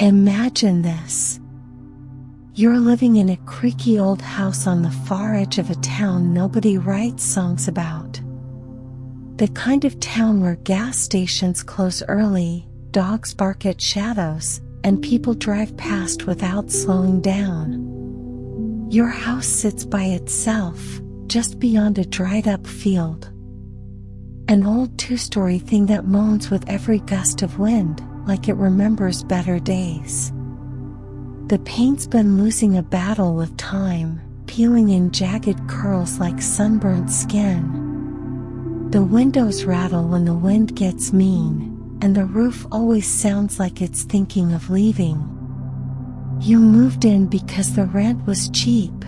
Imagine this. You're living in a creaky old house on the far edge of a town nobody writes songs about. The kind of town where gas stations close early, dogs bark at shadows, and people drive past without slowing down. Your house sits by itself, just beyond a dried-up field. An old two-story thing that moans with every gust of wind, like it remembers better days. The paint's been losing a battle with time, peeling in jagged curls like sunburnt skin. The windows rattle when the wind gets mean, and the roof always sounds like it's thinking of leaving. You moved in because the rent was cheap.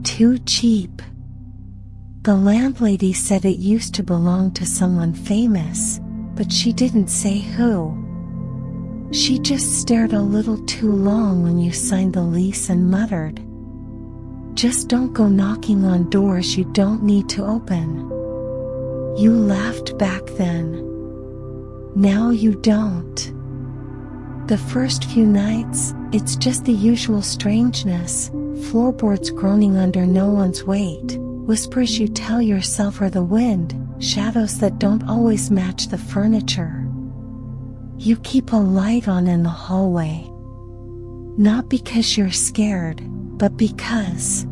Too cheap. The landlady said it used to belong to someone famous, but she didn't say who. She just stared a little too long when you signed the lease and muttered, "Just don't go knocking on doors you don't need to open." You laughed back then. Now you don't. The first few nights, it's just the usual strangeness, floorboards groaning under no one's weight, whispers you tell yourself are the wind, shadows that don't always match the furniture. You keep a light on in the hallway. Not because you're scared, but because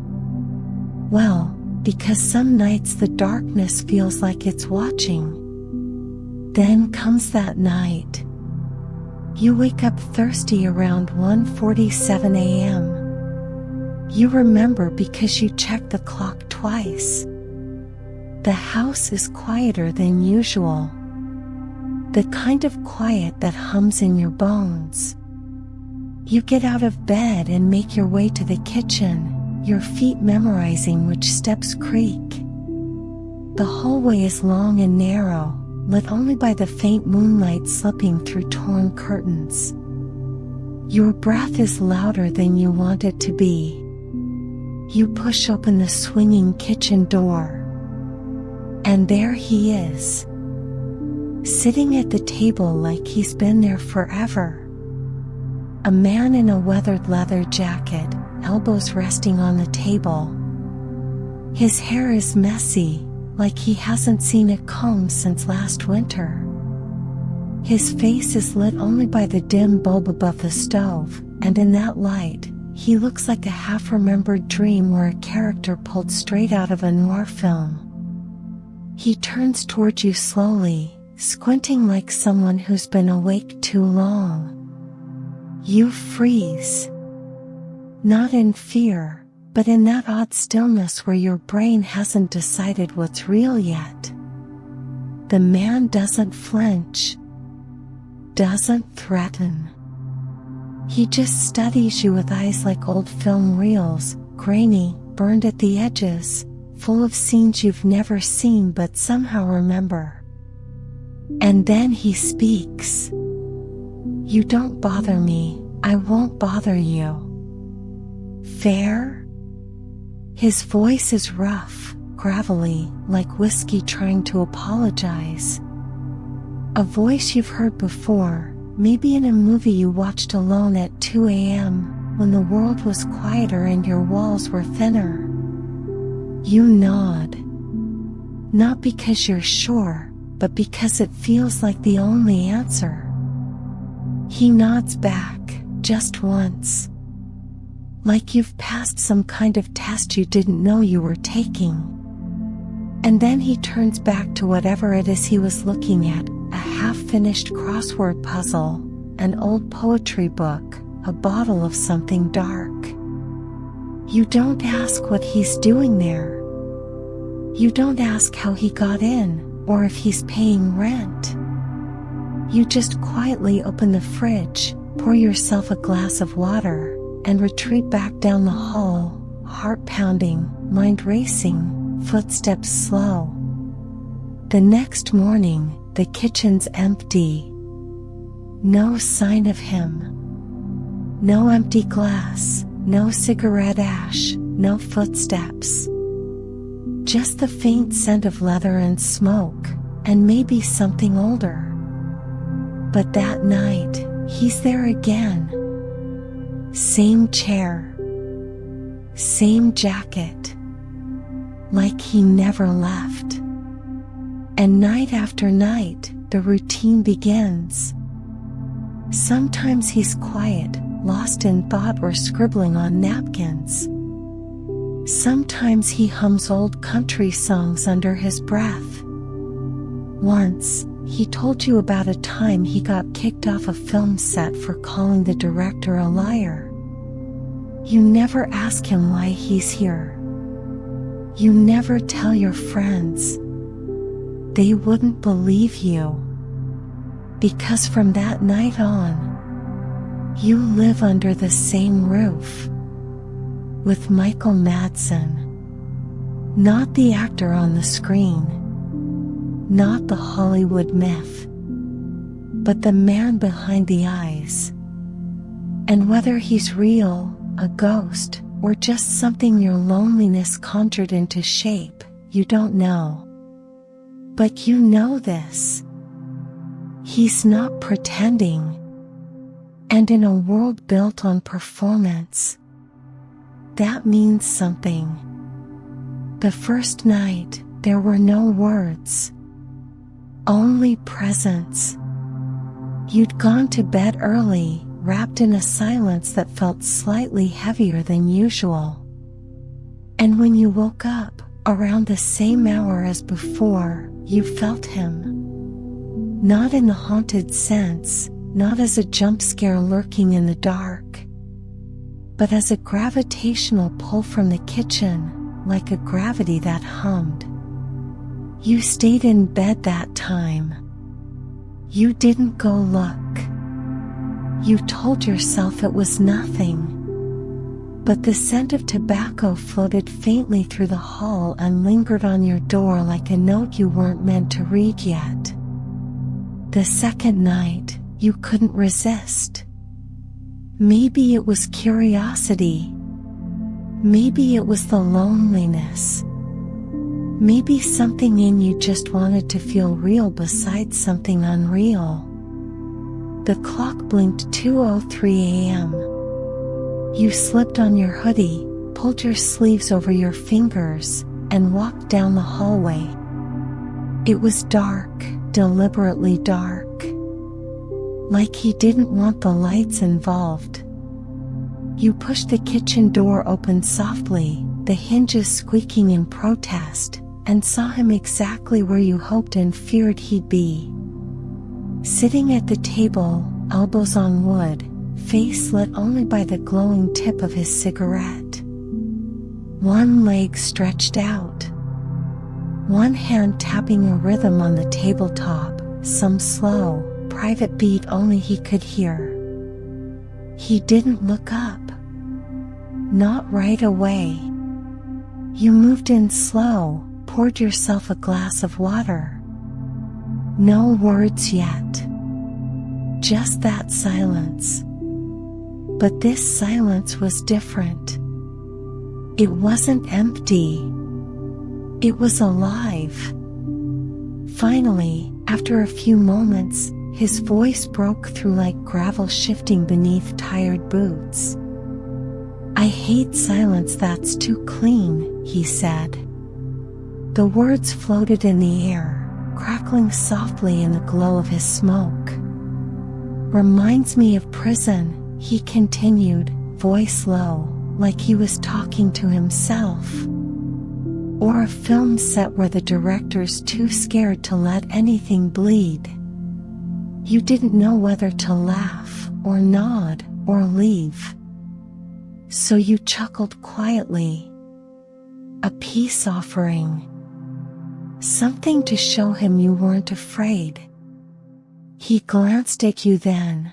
some nights the darkness feels like it's watching. Then comes that night. You wake up thirsty around 1:47 a.m. You remember because you checked the clock twice. The house is quieter than usual. The kind of quiet that hums in your bones. You get out of bed and make your way to the kitchen, your feet memorizing which steps creak. The hallway is long and narrow, lit only by the faint moonlight slipping through torn curtains. Your breath is louder than you want it to be. You push open the swinging kitchen door. And there he is, sitting at the table like he's been there forever. A man in a weathered leather jacket, elbows resting on the table. His hair is messy, like he hasn't seen it combed since last winter. His face is lit only by the dim bulb above the stove, and in that light, he looks like a half-remembered dream where a character pulled straight out of a noir film. He turns toward you slowly, squinting like someone who's been awake too long. You freeze. Not in fear, but in that odd stillness where your brain hasn't decided what's real yet. The man doesn't flinch, doesn't threaten. He just studies you with eyes like old film reels, grainy, burned at the edges, full of scenes you've never seen but somehow remember. And then he speaks. "You don't bother me, I won't bother you. Fair?" His voice is rough, gravelly, like whiskey trying to apologize. A voice you've heard before, maybe in a movie you watched alone at 2 a.m., when the world was quieter and your walls were thinner. You nod. Not because you're sure, but because it feels like the only answer. He nods back, just once. Like you've passed some kind of test you didn't know you were taking. And then he turns back to whatever it is he was looking at, a half-finished crossword puzzle, an old poetry book, a bottle of something dark. You don't ask what he's doing there. You don't ask how he got in, or if he's paying rent. You just quietly open the fridge, pour yourself a glass of water, and retreat back down the hall, heart pounding, mind racing, footsteps slow. The next morning, the kitchen's empty. No sign of him. No empty glass, no cigarette ash, no footsteps. Just the faint scent of leather and smoke, and maybe something older. But that night, He's there again. Same chair. Same jacket. Like he never left. And night after night, the routine begins. Sometimes he's quiet, lost in thought or scribbling on napkins. Sometimes he hums old country songs under his breath. Once, he told you about a time he got kicked off a film set for calling the director a liar. You never ask him why he's here. You never tell your friends. They wouldn't believe you. Because from that night on, you live under the same roof with Michael Madsen. Not the actor on the screen, not the Hollywood myth, but the man behind the eyes. And whether he's real, a ghost, or just something your loneliness conjured into shape, you don't know. But you know this. He's not pretending. And in a world built on performance, that means something. The first night, there were no words. Only presence. You'd gone to bed early, wrapped in a silence that felt slightly heavier than usual. And when you woke up, around the same hour as before, you felt him. Not in the haunted sense, not as a jump scare lurking in the dark, but as a gravitational pull from the kitchen, like a gravity that hummed. You stayed in bed that time. You didn't go look. You told yourself it was nothing. But the scent of tobacco floated faintly through the hall and lingered on your door like a note you weren't meant to read yet. The second night, you couldn't resist. Maybe it was curiosity. Maybe it was the loneliness. Maybe something in you just wanted to feel real beside something unreal. The clock blinked 2:03 a.m. You slipped on your hoodie, pulled your sleeves over your fingers, and walked down the hallway. It was dark, deliberately dark. Like he didn't want the lights involved. You pushed the kitchen door open softly, the hinges squeaking in protest, and saw him exactly where you hoped and feared he'd be. Sitting at the table, elbows on wood, face lit only by the glowing tip of his cigarette. One leg stretched out. One hand tapping a rhythm on the tabletop, some slow, private beat only he could hear. He didn't look up. Not right away. You moved in slow, poured yourself a glass of water. No words yet. Just that silence. But this silence was different. It wasn't empty. It was alive. Finally, after a few moments, his voice broke through like gravel shifting beneath tired boots. "I hate silence that's too clean," he said. The words floated in the air, crackling softly in the glow of his smoke. "Reminds me of prison," he continued, voice low, like he was talking to himself. "Or a film set where the director's too scared to let anything bleed." You didn't know whether to laugh, or nod, or leave. So you chuckled quietly. A peace offering. Something to show him you weren't afraid. He glanced at you then.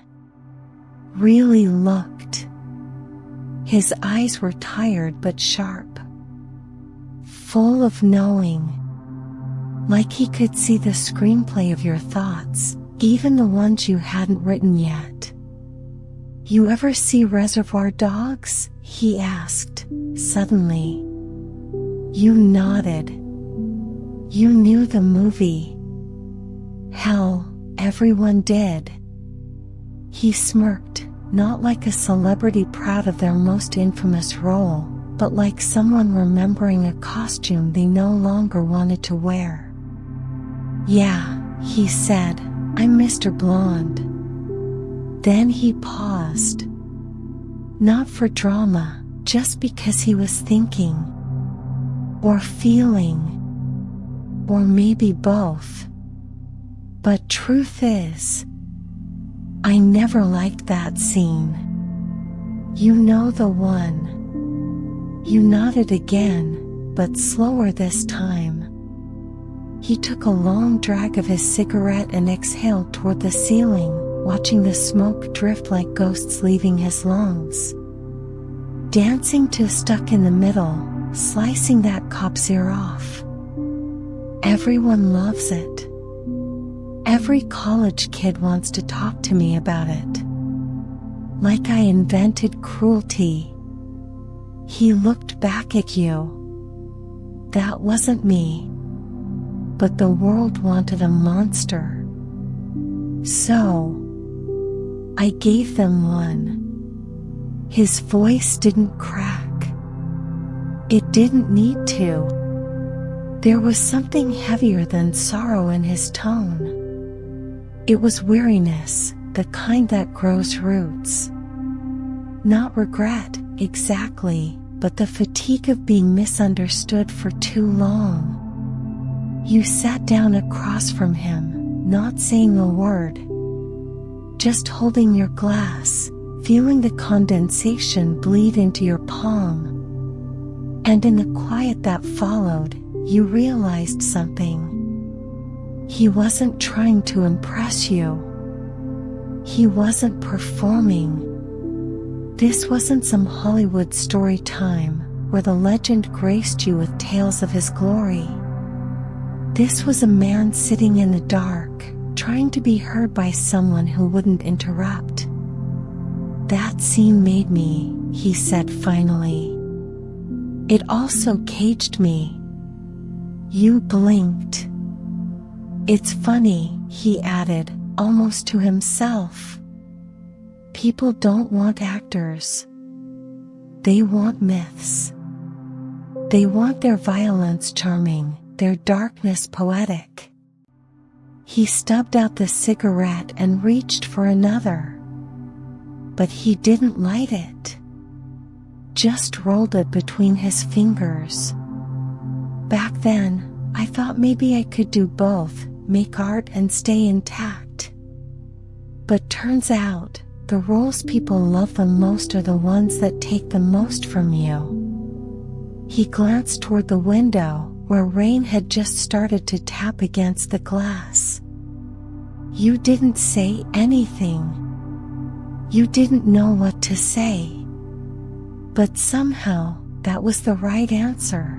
Really looked. His eyes were tired but sharp. Full of knowing. Like he could see the screenplay of your thoughts, even the ones you hadn't written yet. "You ever see Reservoir Dogs?" he asked, suddenly. You nodded. You knew the movie. Hell, everyone did. He smirked, not like a celebrity proud of their most infamous role, but like someone remembering a costume they no longer wanted to wear. "Yeah," he said, "I'm Mr. Blonde." Then he paused. Not for drama, just because he was thinking. Or feeling. Or maybe both. But truth is, I never liked that scene. You know the one. You nodded again, but slower this time. He took a long drag of his cigarette and exhaled toward the ceiling, watching the smoke drift like ghosts leaving his lungs. Dancing to Stuck in the Middle, slicing that cop's ear off. Everyone loves it. Every college kid wants to talk to me about it. Like I invented cruelty. He looked back at you. That wasn't me. But the world wanted a monster. So, I gave them one. His voice didn't crack. It didn't need to. There was something heavier than sorrow in his tone. It was weariness, the kind that grows roots. Not regret, exactly, but the fatigue of being misunderstood for too long. You sat down across from him, not saying a word. Just holding your glass, feeling the condensation bleed into your palm. And in the quiet that followed, you realized something. He wasn't trying to impress you. He wasn't performing. This wasn't some Hollywood story time, where the legend graced you with tales of his glory. This was a man sitting in the dark, trying to be heard by someone who wouldn't interrupt. "That scene made me," he said finally. "It also caged me." You blinked. "It's funny," he added, almost to himself. "People don't want actors. They want myths. They want their violence charming, their darkness poetic." He stubbed out the cigarette and reached for another. But he didn't light it. Just rolled it between his fingers. "Back then, I thought maybe I could do both, make art and stay intact. But turns out, the roles people love the most are the ones that take the most from you." He glanced toward the window, where rain had just started to tap against the glass. You didn't say anything. You didn't know what to say. But somehow, that was the right answer.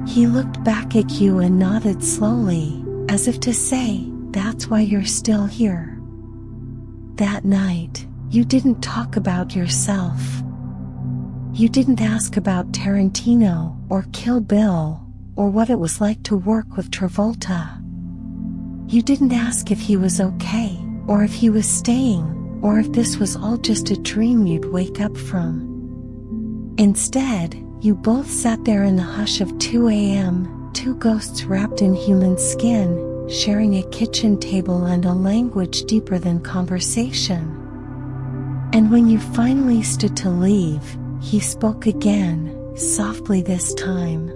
He looked back at you and nodded slowly, as if to say, "That's why you're still here." That night, you didn't talk about yourself. You didn't ask about Tarantino or Kill Bill, or what it was like to work with Travolta. You didn't ask if he was okay, or if he was staying, or if this was all just a dream you'd wake up from. Instead, you both sat there in the hush of 2 a.m., two ghosts wrapped in human skin, sharing a kitchen table and a language deeper than conversation. And when you finally stood to leave, he spoke again, softly this time.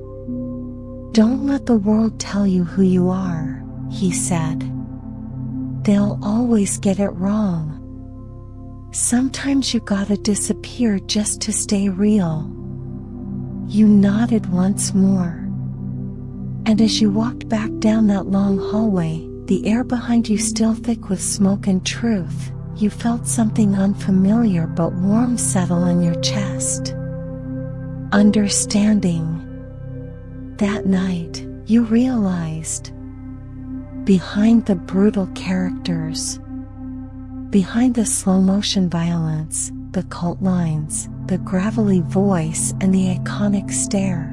"Don't let the world tell you who you are," he said. "They'll always get it wrong. Sometimes you gotta disappear just to stay real." You nodded once more. And as you walked back down that long hallway, the air behind you still thick with smoke and truth, you felt something unfamiliar but warm settle in your chest. Understanding. That night, you realized, behind the brutal characters, behind the slow-motion violence, the cult lines, the gravelly voice and the iconic stare,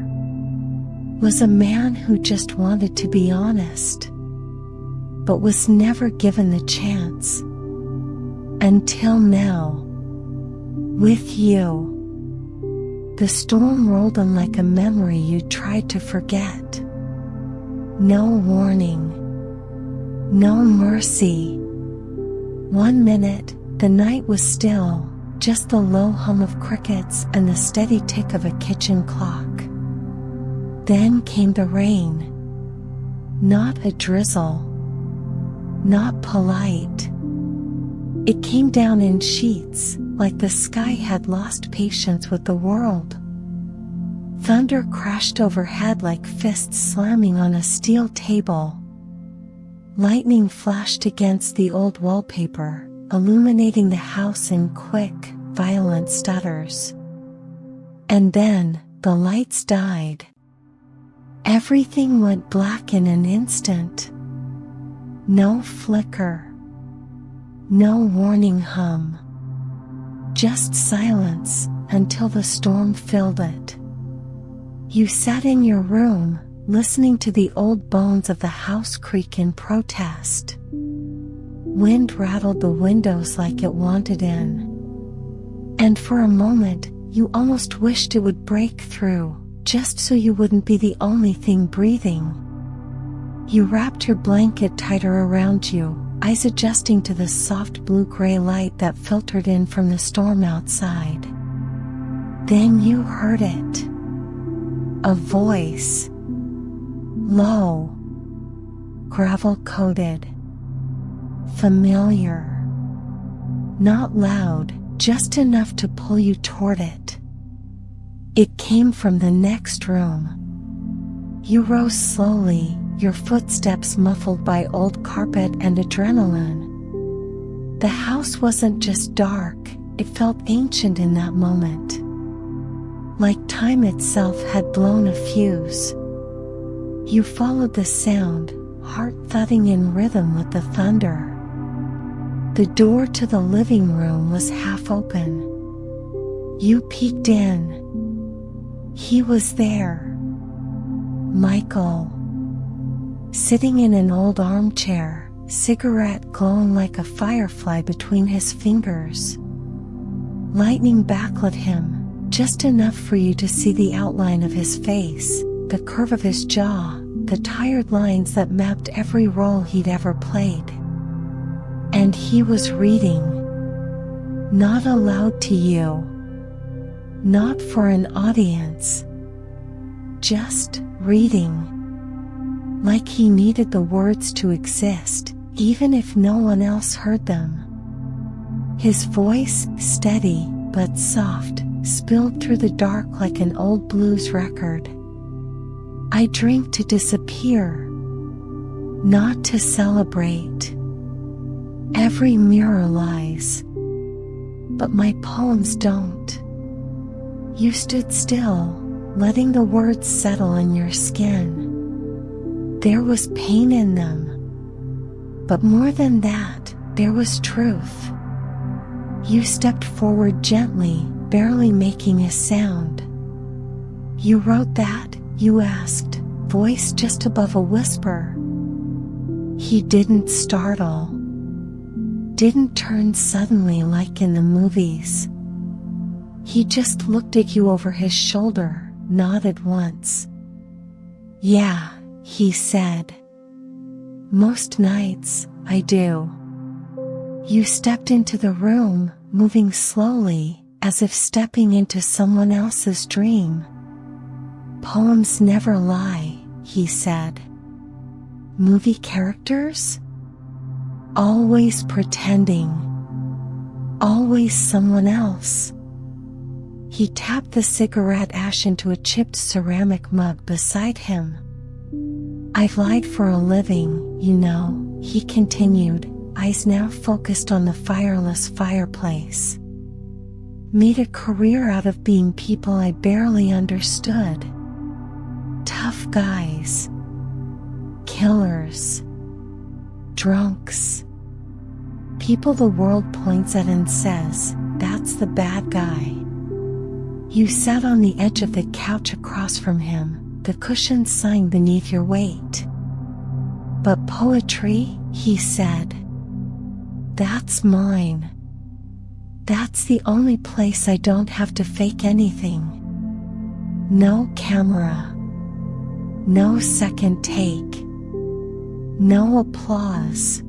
was a man who just wanted to be honest, but was never given the chance. Until now. With you. The storm rolled on like a memory you tried to forget. No warning. No mercy. 1 minute, the night was still, just the low hum of crickets and the steady tick of a kitchen clock. Then came the rain. Not a drizzle. Not polite. It came down in sheets, like the sky had lost patience with the world. Thunder crashed overhead like fists slamming on a steel table. Lightning flashed against the old wallpaper, illuminating the house in quick, violent stutters. And then, the lights died. Everything went black in an instant. No flicker. No warning hum. Just silence, until the storm filled it. You sat in your room, listening to the old bones of the house creak in protest. Wind rattled the windows like it wanted in. And for a moment, you almost wished it would break through, just so you wouldn't be the only thing breathing. You wrapped your blanket tighter around you, eyes adjusting to the soft blue-gray light that filtered in from the storm outside. Then you heard it. A voice. Low. Gravel-coated. Familiar. Not loud, just enough to pull you toward it. It came from the next room. You rose slowly, your footsteps muffled by old carpet and adrenaline. The house wasn't just dark, it felt ancient in that moment. Like time itself had blown a fuse. You followed the sound, heart thudding in rhythm with the thunder. The door to the living room was half open. You peeked in. He was there. Michael. Sitting in an old armchair, cigarette glowing like a firefly between his fingers. Lightning backlit him, just enough for you to see the outline of his face, the curve of his jaw, the tired lines that mapped every role he'd ever played. And he was reading. Not aloud to you. Not for an audience. Just reading. Like he needed the words to exist, even if no one else heard them. His voice, steady but soft, spilled through the dark like an old blues record. I drink to disappear, not to celebrate. Every mirror lies, but my poems don't. You stood still, letting the words settle in your skin. There was pain in them. But more than that, there was truth. You stepped forward gently, barely making a sound. You wrote that, you asked, voice just above a whisper. He didn't startle. Didn't turn suddenly like in the movies. He just looked at you over his shoulder, nodded once. Yeah, he said. Most nights, I do. You stepped into the room, moving slowly, as if stepping into someone else's dream. Poems never lie, he said. Movie characters? Always pretending. Always someone else. He tapped the cigarette ash into a chipped ceramic mug beside him. I've lied for a living, you know, he continued, eyes now focused on the fireless fireplace. Made a career out of being people I barely understood. Tough guys. Killers. Drunks. People the world points at and says, that's the bad guy. You sat on the edge of the couch across from him, the cushion sighing beneath your weight. But poetry, he said. That's mine. That's the only place I don't have to fake anything. No camera. No second take. No applause.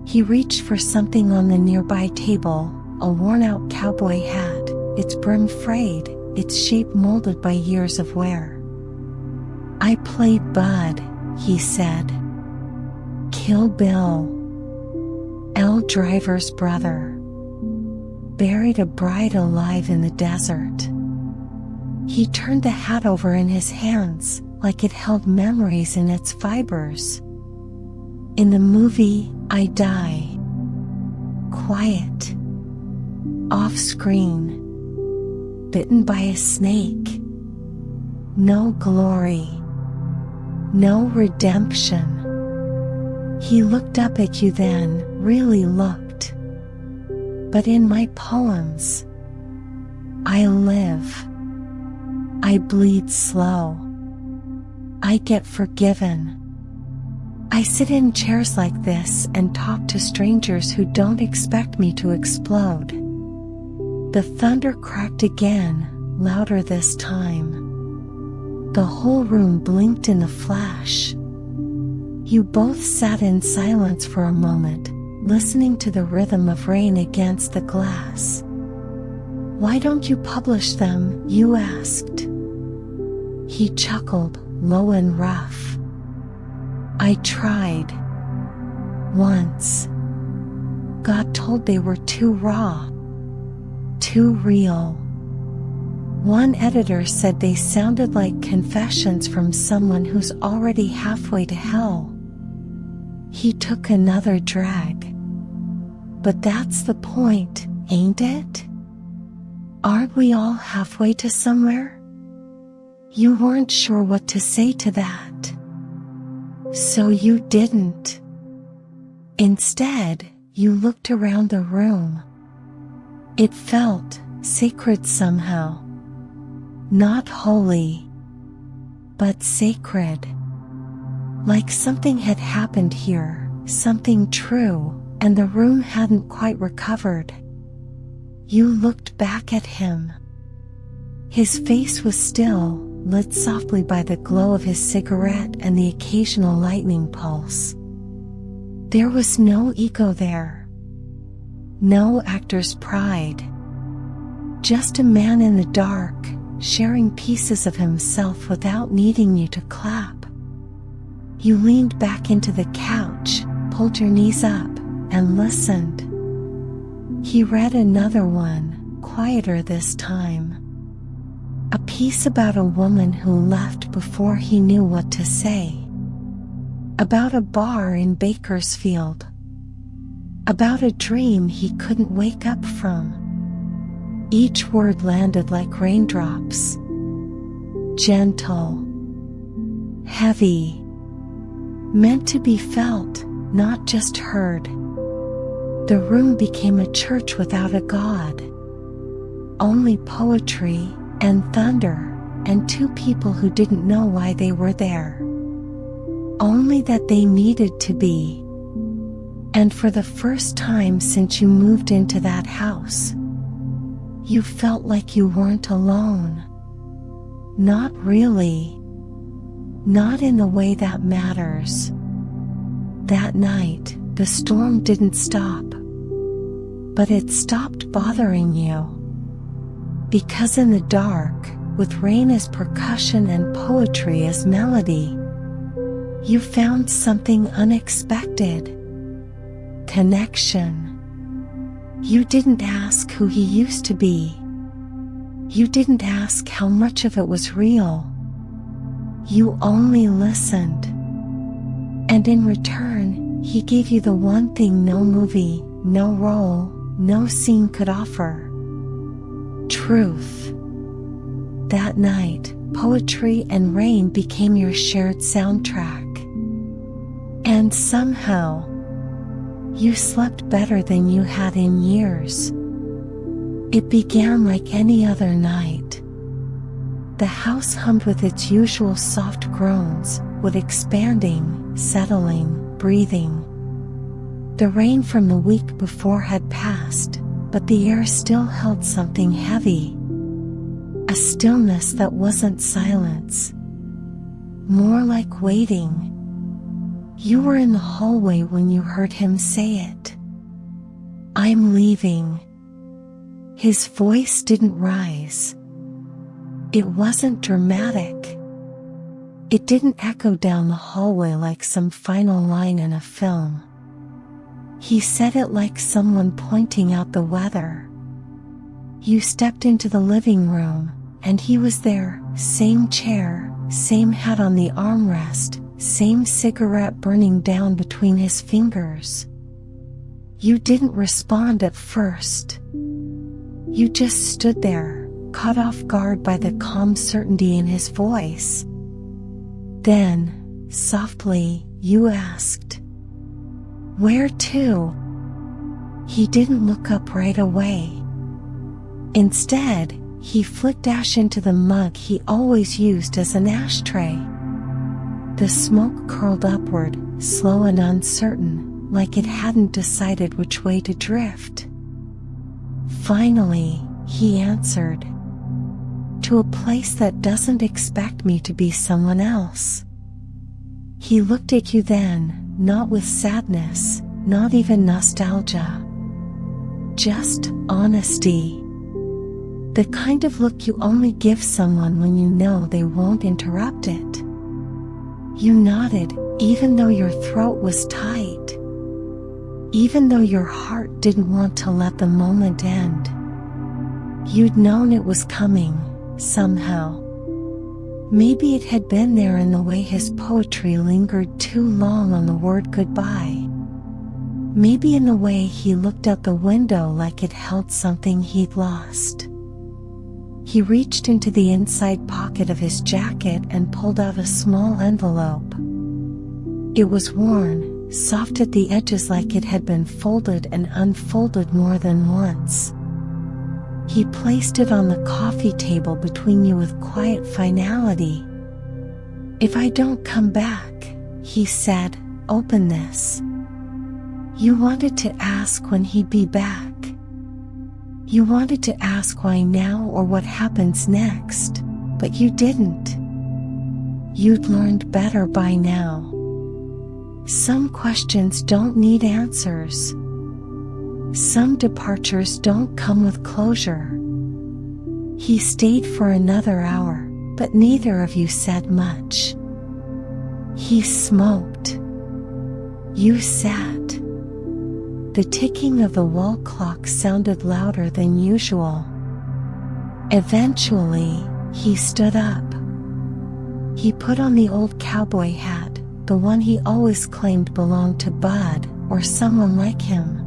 He reached for something on the nearby table, a worn-out cowboy hat, its brim frayed, its shape molded by years of wear. "I played Bud," he said. "Kill Bill. L. Driver's brother. Buried a bride alive in the desert." He turned the hat over in his hands, like it held memories in its fibers. "In the movie, I die. Quiet. Off screen. Bitten by a snake. No glory. No redemption." He looked up at you then, really looked. "But in my poems, I live. I bleed slow. I get forgiven. I sit in chairs like this and talk to strangers who don't expect me to explode." The thunder cracked again, louder this time. The whole room blinked in a flash. You both sat in silence for a moment, listening to the rhythm of rain against the glass. "Why don't you publish them?" you asked. He chuckled, low and rough. "I tried. Once. Got told they were too raw. Too real. One editor said they sounded like confessions from someone who's already halfway to hell." He took another drag. "But that's the point, ain't it? Aren't we all halfway to somewhere?" You weren't sure what to say to that. So you didn't. Instead, you looked around the room. It felt sacred somehow. Not holy, but sacred. Like something had happened here, something true, and the room hadn't quite recovered. You looked back at him. His face was still, lit softly by the glow of his cigarette and the occasional lightning pulse. There was no ego there. No actor's pride. Just a man in the dark, sharing pieces of himself without needing you to clap. You leaned back into the couch, pulled your knees up, and listened. He read another one, quieter this time. A piece about a woman who left before he knew what to say. About a bar in Bakersfield. About a dream he couldn't wake up from. Each word landed like raindrops. Gentle. Heavy. Meant to be felt, not just heard. The room became a church without a god. Only poetry and thunder, and two people who didn't know why they were there. Only that they needed to be. And for the first time since you moved into that house, you felt like you weren't alone. Not really. Not in the way that matters. That night, the storm didn't stop. But it stopped bothering you. Because in the dark, with rain as percussion and poetry as melody, you found something unexpected. Connection. You didn't ask who he used to be. You didn't ask how much of it was real. You only listened. And in return, he gave you the one thing no movie, no role, no scene could offer. Truth. That night, poetry and rain became your shared soundtrack. And somehow, you slept better than you had in years. It began like any other night. The house hummed with its usual soft groans, wood expanding, settling, breathing. The rain from the week before had passed, but the air still held something heavy. A stillness that wasn't silence. More like waiting. You were in the hallway when you heard him say it. "I'm leaving." His voice didn't rise. It wasn't dramatic. It didn't echo down the hallway like some final line in a film. He said it like someone pointing out the weather. You stepped into the living room, and he was there, same chair, same hat on the armrest, same cigarette burning down between his fingers. You didn't respond at first. You just stood there, caught off guard by the calm certainty in his voice. Then, softly, you asked, "Where to?" He didn't look up right away. Instead, he flicked ash into the mug he always used as an ashtray. The smoke curled upward, slow and uncertain, like it hadn't decided which way to drift. Finally, he answered, "To a place that doesn't expect me to be someone else." He looked at you then, not with sadness, not even nostalgia. Just honesty. The kind of look you only give someone when you know they won't interrupt it. You nodded, even though your throat was tight. Even though your heart didn't want to let the moment end. You'd known it was coming, somehow. Maybe it had been there in the way his poetry lingered too long on the word goodbye. Maybe in the way he looked out the window like it held something he'd lost. He reached into the inside pocket of his jacket and pulled out a small envelope. It was worn, soft at the edges like it had been folded and unfolded more than once. He placed it on the coffee table between you with quiet finality. "If I don't come back," he said, "open this." You wanted to ask when he'd be back. You wanted to ask why now or what happens next, but you didn't. You'd learned better by now. Some questions don't need answers. Some departures don't come with closure. He stayed for another hour, but neither of you said much. He smoked. You sat. The ticking of the wall clock sounded louder than usual. Eventually, he stood up. He put on the old cowboy hat, the one he always claimed belonged to Bud or someone like him.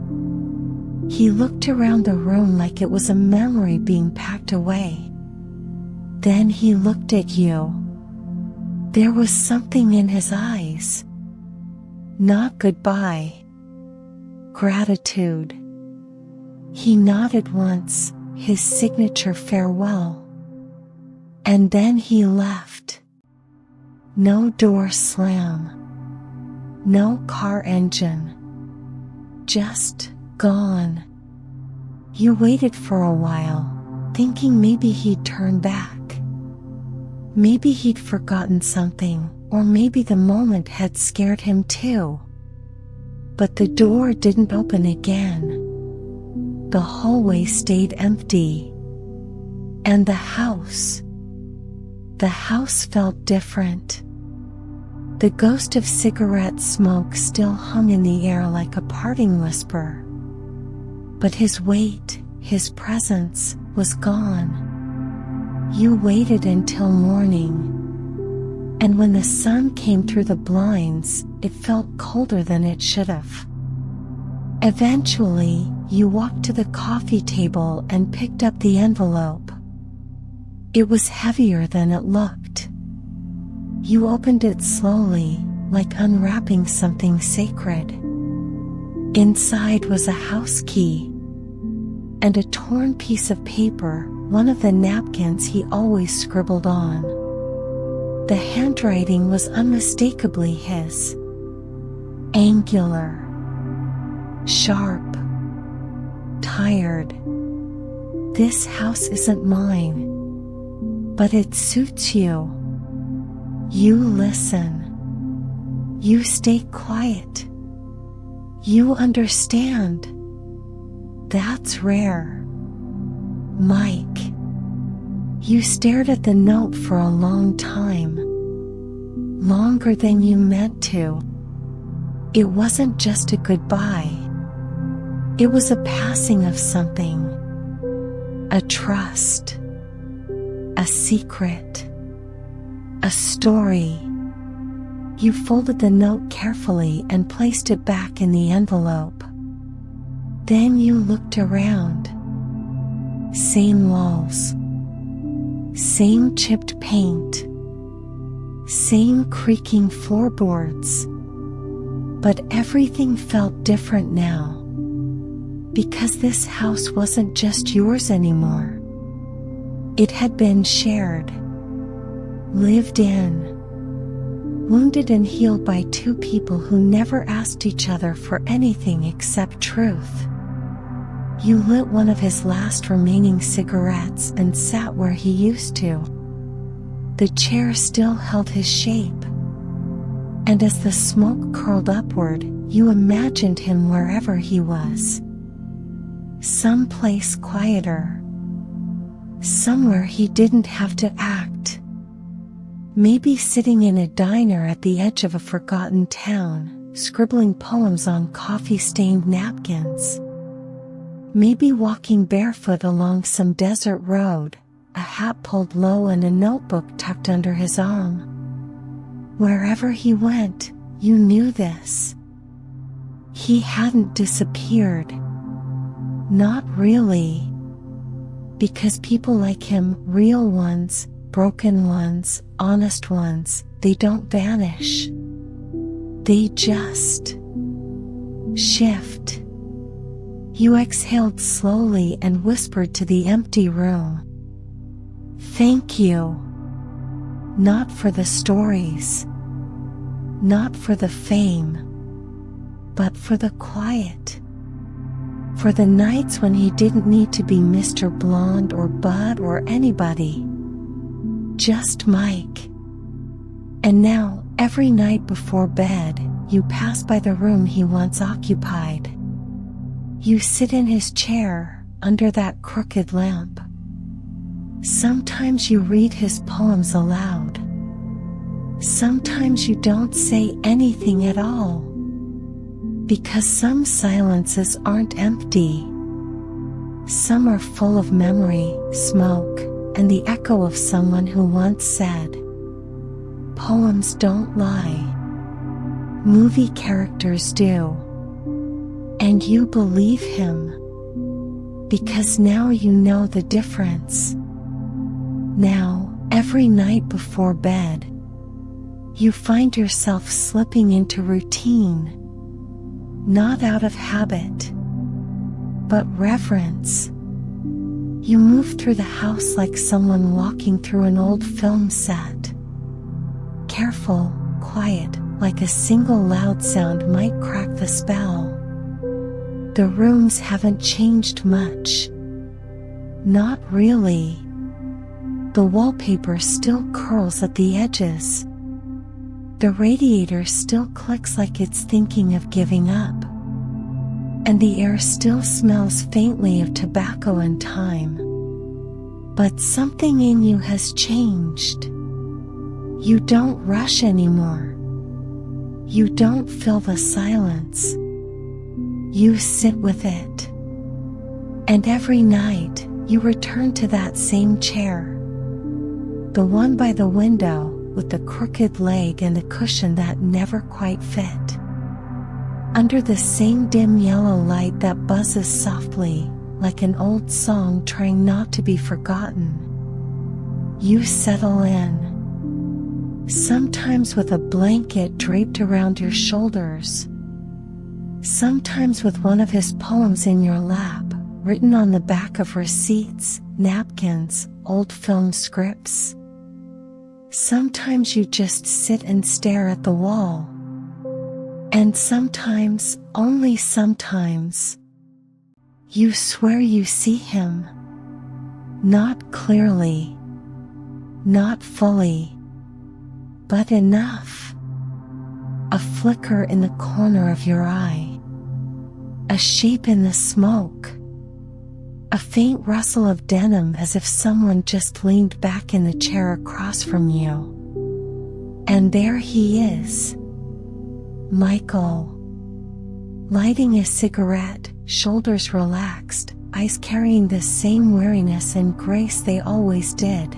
He looked around the room like it was a memory being packed away. Then he looked at you. There was something in his eyes. Not goodbye. Gratitude. He nodded once, his signature farewell. And then he left. No door slam. No car engine. Just gone. You waited for a while, thinking maybe he'd turn back. Maybe he'd forgotten something, or maybe the moment had scared him too. But the door didn't open again. The hallway stayed empty. And the house felt different. The ghost of cigarette smoke still hung in the air like a parting whisper. But his weight, his presence, was gone. You waited until morning. And when the sun came through the blinds, it felt colder than it should have. Eventually, you walked to the coffee table and picked up the envelope. It was heavier than it looked. You opened it slowly, like unwrapping something sacred. Inside was a house key. And a torn piece of paper, one of the napkins he always scribbled on. The handwriting was unmistakably his. Angular. Sharp. tired. This house isn't mine, but it suits you. You listen. You stay quiet. You understand. That's rare. Mike. You stared at the note for a long time. Longer than you meant to. It wasn't just a goodbye. It was a passing of something. A trust. A secret. A story. You folded the note carefully and placed it back in the envelope. Then you looked around. Same walls. Same chipped paint. Same creaking floorboards. But everything felt different now. Because this house wasn't just yours anymore. It had been shared. Lived in. Wounded and healed by two people who never asked each other for anything except truth. You lit one of his last remaining cigarettes and sat where he used to. The chair still held his shape. And as the smoke curled upward, you imagined him wherever he was. Someplace quieter. Somewhere he didn't have to act. Maybe sitting in a diner at the edge of a forgotten town, scribbling poems on coffee-stained napkins. Maybe walking barefoot along some desert road, a hat pulled low and a notebook tucked under his arm. Wherever he went, you knew this. He hadn't disappeared. Not really. Because people like him, real ones, broken ones, honest ones, they don't vanish. They just shift. You exhaled slowly and whispered to the empty room. Thank you. Not for the stories. Not for the fame. But for the quiet. For the nights when he didn't need to be Mr. Blonde or Bud or anybody. Just Mike. And now, every night before bed, you pass by the room he once occupied. You sit in his chair, under that crooked lamp. Sometimes you read his poems aloud. Sometimes you don't say anything at all. Because some silences aren't empty. Some are full of memory, smoke, and the echo of someone who once said, "Poems don't lie. Movie characters do." And you believe him. Because now you know the difference. Now, every night before bed, you find yourself slipping into routine. Not out of habit, but reverence. You move through the house like someone walking through an old film set. Careful, quiet, like a single loud sound might crack the spell. The rooms haven't changed much. Not really. The wallpaper still curls at the edges. The radiator still clicks like it's thinking of giving up. And the air still smells faintly of tobacco and thyme. But something in you has changed. You don't rush anymore. You don't fill the silence. You sit with it. And every night, you return to that same chair. The one by the window, with the crooked leg and the cushion that never quite fit. Under the same dim yellow light that buzzes softly, like an old song trying not to be forgotten. You settle in. Sometimes with a blanket draped around your shoulders. Sometimes with one of his poems in your lap, written on the back of receipts, napkins, old film scripts. Sometimes you just sit and stare at the wall. And sometimes, only sometimes, You swear you see him. Not clearly, not fully, but enough. A flicker in the corner of your eye, a shape in the smoke, a faint rustle of denim as if someone just leaned back in the chair across from you. And there he is, Michael, lighting a cigarette, shoulders relaxed, eyes carrying the same weariness and grace they always did.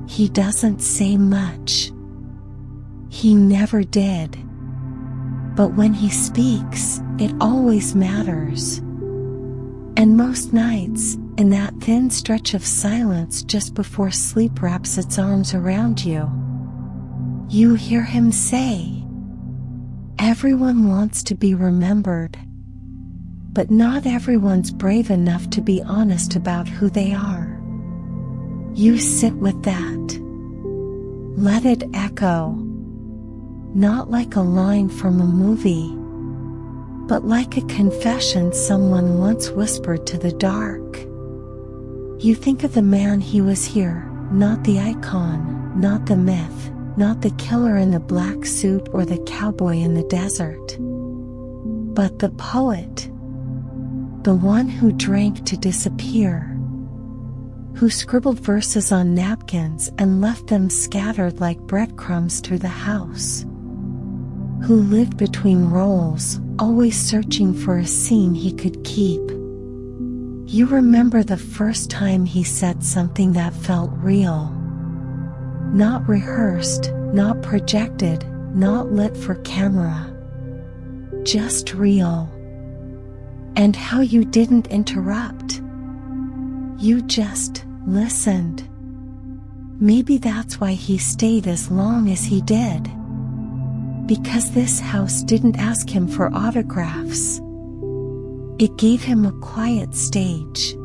He doesn't say much. He never did. But when he speaks, it always matters. And most nights, in that thin stretch of silence just before sleep wraps its arms around you, you hear him say, "Everyone wants to be remembered, but not everyone's brave enough to be honest about who they are." You sit with that. Let it echo. Not like a line from a movie, but like a confession someone once whispered to the dark. You think of the man he was here, not the icon, not the myth, not the killer in the black suit or the cowboy in the desert, but the poet, the one who drank to disappear, who scribbled verses on napkins and left them scattered like breadcrumbs through the house, who lived between roles, always searching for a scene he could keep. You remember the first time he said something that felt real. Not rehearsed, not projected, not lit for camera. Just real. And how you didn't interrupt. You just listened. Maybe that's why he stayed as long as he did. Because this house didn't ask him for autographs. It gave him a quiet stage.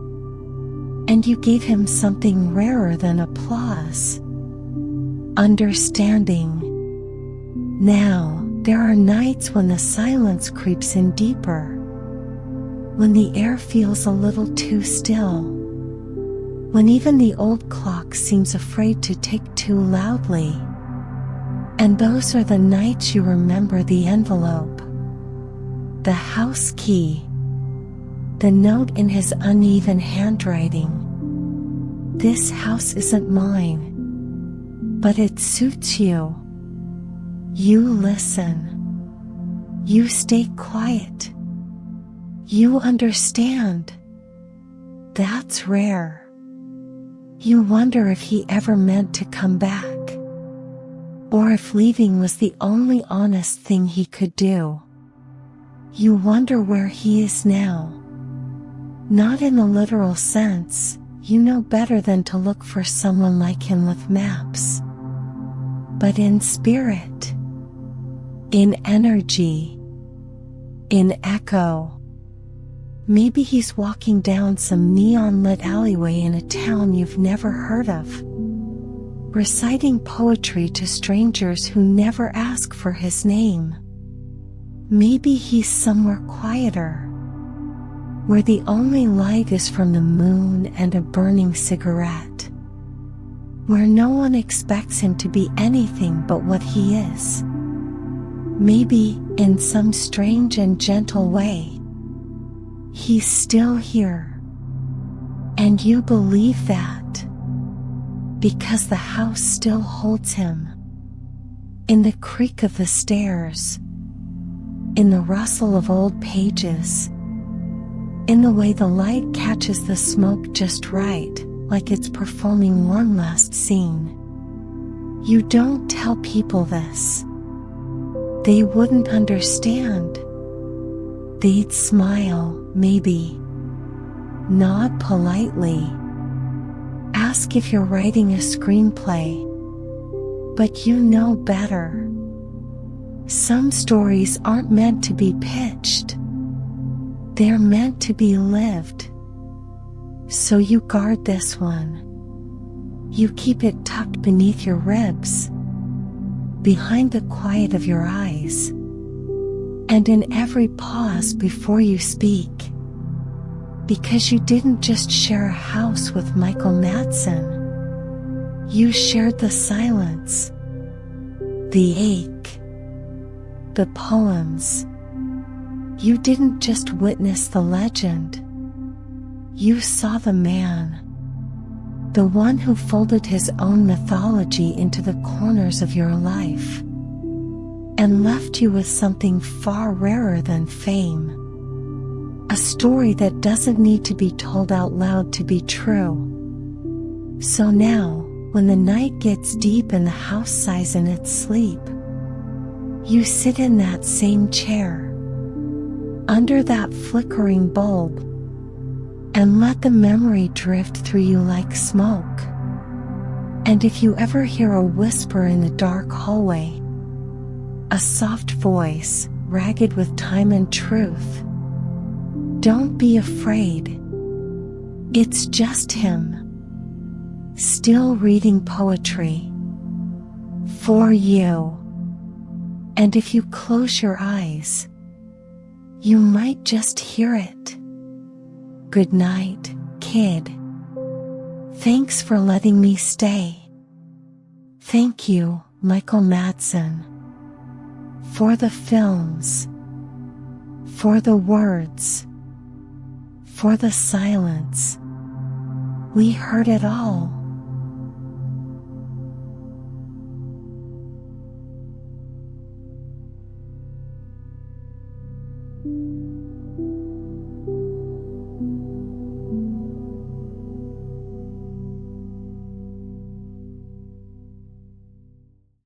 And you gave him something rarer than applause. Understanding. Now, there are nights when the silence creeps in deeper. When the air feels a little too still. When even the old clock seems afraid to tick too loudly. And those are the nights you remember the envelope, the house key, the note in his uneven handwriting. This house isn't mine, but it suits you. You listen. You stay quiet. You understand. That's rare. You wonder if he ever meant to come back. Or if leaving was the only honest thing he could do. You wonder where he is now. Not in the literal sense, you know better than to look for someone like him with maps. But in spirit. In energy. In echo. Maybe he's walking down some neon-lit alleyway in a town you've never heard of. Reciting poetry to strangers who never ask for his name. Maybe he's somewhere quieter, where the only light is from the moon and a burning cigarette, where no one expects him to be anything but what he is. Maybe, in some strange and gentle way, he's still here. And you believe that. Because the house still holds him. In the creak of the stairs. In the rustle of old pages. In the way the light catches the smoke just right, like it's performing one last scene. You don't tell people this. They wouldn't understand. They'd smile, maybe. Nod politely. Ask if you're writing a screenplay. But you know better. Some stories aren't meant to be pitched. They're meant to be lived. So you guard this one. You keep it tucked beneath your ribs, behind the quiet of your eyes. And in every pause before you speak, Because you didn't just share a house with Michael Madsen. You shared the silence, the ache, the poems. You didn't just witness the legend. You saw the man, the one who folded his own mythology into the corners of your life and left you with something far rarer than fame. A story that doesn't need to be told out loud to be true. So now, when the night gets deep and the house sighs in its sleep, you sit in that same chair, under that flickering bulb, and let the memory drift through you like smoke. And if you ever hear a whisper in the dark hallway, a soft voice, ragged with time and truth, don't be afraid. It's just him, still reading poetry for you. And if you close your eyes, you might just hear it. Good night, kid. Thanks for letting me stay. Thank you, Michael Madsen, for the films, for the words, for the silence. We heard it all.